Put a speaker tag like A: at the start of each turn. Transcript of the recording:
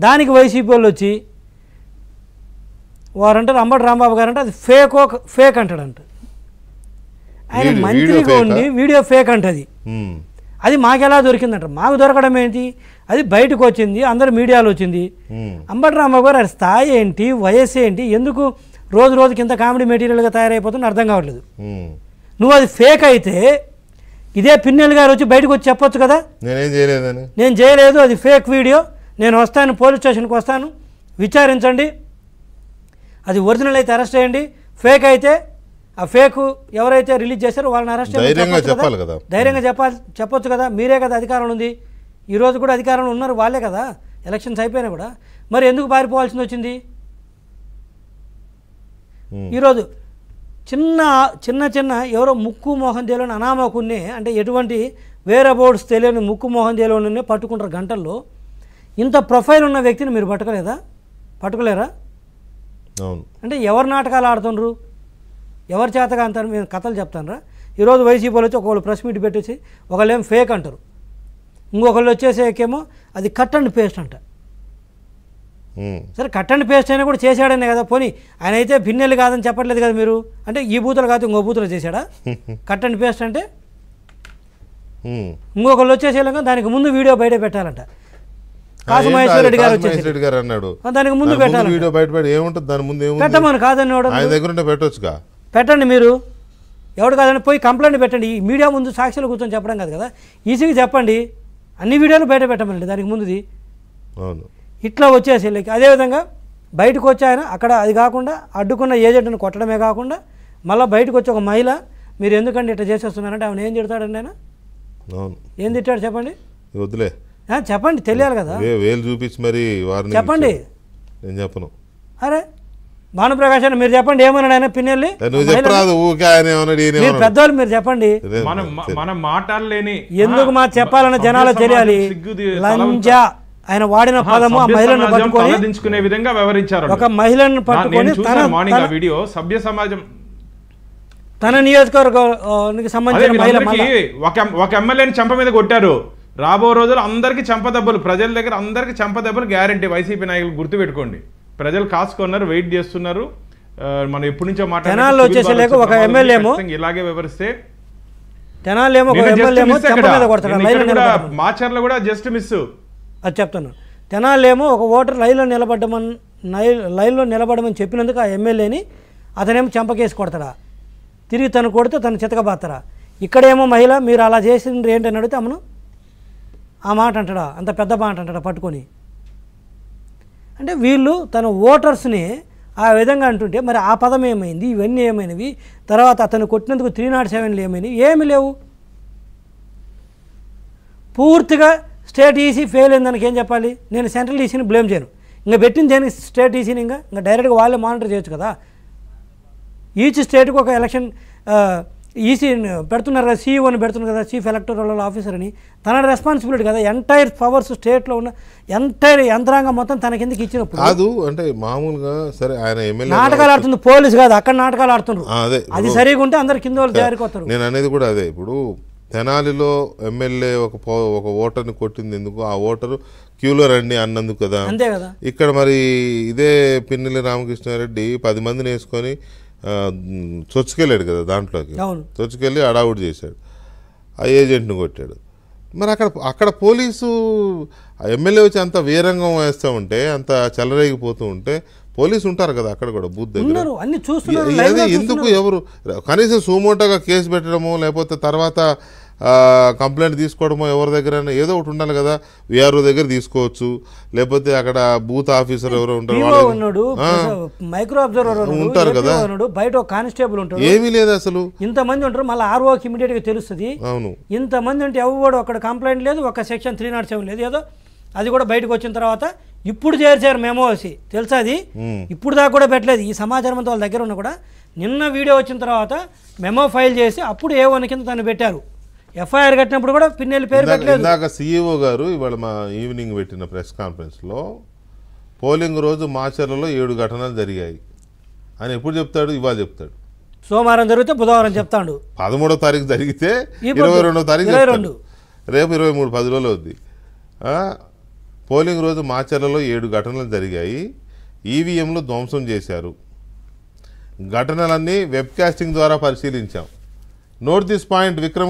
A: దానికి వైసీపీ వాళ్ళు వచ్చి వారంటారు అంబటి రాంబాబు గారు అంటే అది ఫేక్ అంటాడంట. ఆయన మంత్రిగా ఉండి వీడియో ఫేక్ అంటది. అది మాకెలా దొరికిందంట. మాకు దొరకడం ఏంటి, అది బయటకు వచ్చింది, అందరు మీడియాలో వచ్చింది. అంబటి రాంబాబు గారు అది స్థాయి ఏంటి, వయస్సు ఏంటి, ఎందుకు రోజు రోజుకి ఇంత కామెడీ మెటీరియల్గా తయారైపోతుంది అర్థం కావట్లేదు. నువ్వు అది ఫేక్ అయితే ఇదే పిన్నెల్ గారు వచ్చి బయటకు వచ్చి చెప్పొచ్చు కదా, నేను చేయలేదు, అది ఫేక్ వీడియో, నేను వస్తాను, పోలీస్ స్టేషన్కి వస్తాను, విచారించండి, అది ఒరిజినల్ అయితే అరెస్ట్ చేయండి, ఫేక్ అయితే ఆ ఫేక్ ఎవరైతే రిలీజ్ చేశారో వాళ్ళని అరెస్ట్ చేయాలి, ధైర్యంగా చెప్పొచ్చు కదా. మీరే కదా అధికారంలో ఉంది, ఈరోజు కూడా అధికారంలో ఉన్నారు వాళ్ళే కదా, ఎలక్షన్స్ అయిపోయినా కూడా. మరి ఎందుకు పారిపోవాల్సింది వచ్చింది? ఈరోజు చిన్న ఎవరో ముక్కు మోహన్ తెలియని అనామకున్నే, అంటే ఎటువంటి వేర్ అబౌట్స్ తెలియని ముక్కు మోహన్ తెలియని పట్టుకుంటారు గంటల్లో. ఇంత ప్రొఫైల్ ఉన్న వ్యక్తిని మీరు పట్టుకోలేరా? అంటే ఎవరు నాటకాలు ఆడుతుండ్రు, ఎవరి చేతగా అంటారు, మీరు కథలు చెప్తానరా? ఈరోజు వైసీపీలో వచ్చి ఒకళ్ళు ప్రెస్ మీట్ పెట్టేసి ఒకళ్ళు ఏం ఫేక్ అంటారు, ఇంకొకళ్ళు వచ్చేసేకేమో అది కట్ అండ్ పేస్ట్ అంట. సరే కట్ అండ్ పేస్ట్ అయినా కూడా చేశాడనే కదా, పోనీ ఆయన అయితే భిన్నెలు కాదని చెప్పట్లేదు కదా మీరు. అంటే ఈ బూతులు కాదు ఇంకో బూతులు చేశాడా? కట్ అండ్ పేస్ట్ అంటే ఇంకొకళ్ళు వచ్చేసేలాగా దానికి ముందు వీడియో బయట పెట్టాలంట. కాసుమహేశ్వర రెడ్డి గారు వచ్చేసి దానికి ముందు పెట్టమని కాదన్నాడు. పెట్టండి మీరు, ఎవడు కాదని పోయి కంప్లైంట్ పెట్టండి. ఈ మీడియా ముందు సాక్షులు కూర్చొని చెప్పడం కాదు కదా, ఈజీగా చెప్పండి, అన్ని వీడియోలు బయట పెట్టమనండి దానికి ముందుది. ఇట్లా వచ్చేసి అదేవిధంగా బయటకు వచ్చి ఆయన అక్కడ అది కాకుండా అడ్డుకున్న ఏజెంట్ని కొట్టడమే కాకుండా మళ్ళీ బయటకు వచ్చి ఒక మహిళ మీరు ఎందుకంటే ఇట్లా చేసేస్తున్నారంటే ఆమెను ఏం తిడతాడండి ఆయన? ఏం తిట్టాడు చెప్పండి,
B: వద్దులే
A: చెప్పండి, తెలియాలి కదా,
B: వేలు చూపించి మరి
A: చెప్పండి.
B: నేను చెప్పను.
A: అరే భానుప్రకాష్ అని మీరు చెప్పండి, ఏమన్నాడు ఆయన పిన్నెల్లి? మీరు పెద్దవాళ్ళు, మీరు చెప్పండి.
C: మనం మాట్లాడలేని
A: ఎందుకు మా చెప్పాలని జనాలు తెలియాలి. లంజా ఆయన వాడిన పదము ఆ మహిళను పట్టుకొని
C: విధంగా వివరించారు.
A: ఒక మహిళను పట్టుకొని
C: వీడియో సభ్య సమాజం
A: తన నియోజకవర్గానికి సంబంధించిన మహిళ
C: ఒక ఎమ్మెల్యేని చెంప మీద కొట్టారు. రాబో రోజులు అందరికి చెంపదెబ్బలు, ప్రజల దగ్గర అందరికి చెంపదెబ్బలు గ్యారంటీ. వైసీపీ నాయకులు గుర్తుపెట్టుకోండి, ప్రజలు కాసుకున్నారు, వెయిట్ చేస్తున్నారు. మనం ఎప్పటి నుంచో
A: మాట్లాడాలి. ఒక ఎమ్మెల్యే
C: ఇలాగే వివరిస్తే మాచర్ల కూడా జస్ట్ మిస్
A: అది చెప్తాను. తెనాలేమో ఒక ఓటర్ లైన్లో నిలబడమని చెప్పినందుకు ఆ ఎమ్మెల్యేని అతనేమో చెంపకేసి కొడతాడా, తిరిగి తను కొడితే తను చితకబాతారా? ఇక్కడేమో మహిళ మీరు అలా చేసిండ్రు ఏంటని అడిగితే అమ్మను ఆ మాట అంటాడా, అంత పెద్ద మాట అంటాడా పట్టుకొని? అంటే వీళ్ళు తన ఓటర్స్ని ఆ విధంగా అంటుంటే మరి ఆ పదం ఏమైంది, ఇవన్నీ ఏమైనవి, తర్వాత అతను కొట్టినందుకు 307 ఏమైనవి? ఏమి లేవు. పూర్తిగా స్టేట్ ఈసీ ఫెయిల్ అయిందానికి ఏం చెప్పాలి? నేను సెంట్రల్ ఈసీని బ్లేమ్ చేయను, ఇంకా పెట్టింది దేనికి స్టేట్ ఈసీని? ఇంకా డైరెక్ట్గా వాళ్ళే మానిటర్ చేయొచ్చు కదా. ఈచ్ స్టేట్కి ఒక ఎలక్షన్ ఈసీ పెడుతున్నారు కదా, సీఈఓని పెడుతున్నారు కదా, చీఫ్ ఎలక్టోరల్ ఆఫీసర్ అని. తన రెస్పాన్సిబిలిటీ కదా, ఎంటైర్ పవర్స్ స్టేట్లో ఉన్న ఎంటైర్ యంత్రాంగం మొత్తం తన కిందకి ఇచ్చినప్పుడు
B: కాదు. అంటే మామూలుగా సరే ఆయన ఎమ్మెల్యే
A: నాటకాలు ఆడుతుంది, పోలీసు కాదు అక్కడ నాటకాలు ఆడుతున్నారు. అది సరిగా ఉంటే అందరు కింద వాళ్ళు జారిపోతారు.
B: నేను అనేది కూడా అదే. ఇప్పుడు తెనాలిలో ఎమ్మెల్యే ఒక ఓటర్ని కొట్టింది ఎందుకు? ఆ ఓటరు క్యూలో రండి అన్నందుకు కదా,
A: అంతే కదా.
B: ఇక్కడ మరి ఇదే పిన్నెల్లి రామకృష్ణారెడ్డి 10 మందిని వేసుకొని చొచ్చుకెళ్ళాడు కదా, దాంట్లోకి చొచ్చుకెళ్ళి అడావుడ్ చేశాడు, ఆ ఏజెంట్ని కొట్టాడు. మరి అక్కడ పోలీసు ఎమ్మెల్యే వచ్చి అంత వీరంగం వేస్తూ ఉంటే, అంత చెలరేగిపోతూ ఉంటే పోలీసు ఉంటారు కదా అక్కడ కూడా, బూత్ దగ్గర. ఎందుకు ఎవరు కనీసం సుమోటోగా కేసు పెట్టడమో లేకపోతే తర్వాత కంప్లైంట్ తీసుకోవడమో ఎవరి దగ్గర ఏదో ఒకటి ఉండాలి కదా. విఆర్ఓ దగ్గర తీసుకోవచ్చు, లేకపోతే అక్కడ బూత్ ఆఫీసర్ ఎవరో ఉంటారు,
A: మైక్రో అబ్జర్వర్
B: ఉంటారు కదా,
A: బయట ఒక కానిస్టేబుల్ ఉంటారు.
B: ఏమీ లేదు అసలు,
A: ఇంతమంది ఉంటారు. మళ్ళీ ఆర్ఓకి ఇమీడియట్ గా తెలుస్తుంది.
B: అవును,
A: ఇంతమంది అంటే ఎవరు అక్కడ కంప్లైంట్ లేదు, ఒక సెక్షన్ 307 లేదు, ఏదో అది కూడా బయటకు వచ్చిన తర్వాత ఇప్పుడు చేర్చారు మెమో వచ్చి, తెలుసా? అది ఇప్పుడు దాకా కూడా పెట్టలేదు. ఈ సమాచారం అంతా వాళ్ళ దగ్గర ఉన్న కూడా నిన్న వీడియో వచ్చిన తర్వాత మెమో ఫైల్ చేసి అప్పుడు A1 కింద తను పెట్టారు. ఎఫ్ఐఆర్ కట్టినప్పుడు కూడా పిన్నెల్లి పేరు పెట్టలేదు.
B: ఇందాక సీఈఓ గారు ఇవాళ మా ఈవినింగ్ పెట్టిన ప్రెస్ కాన్ఫరెన్స్లో పోలింగ్ రోజు మాచర్లలో 7 ఘటనలు జరిగాయి అని ఎప్పుడు చెప్తాడు? ఇవాళ చెప్తాడు.
A: సోమవారం జరిగితే బుధవారం చెప్తాడు.
B: 13వ తారీఖు జరిగితే 22వ తారీఖు, రేపు 23, 10 రోజులు అవుద్ది. పోలింగ్ రోజు మాచర్లలో 7 ఘటనలు జరిగాయి. ఈవీఎంలు ధ్వంసం చేశారు. ఘటనలన్నీ వెబ్కాస్టింగ్ ద్వారా పరిశీలించాం. Note this point Vikram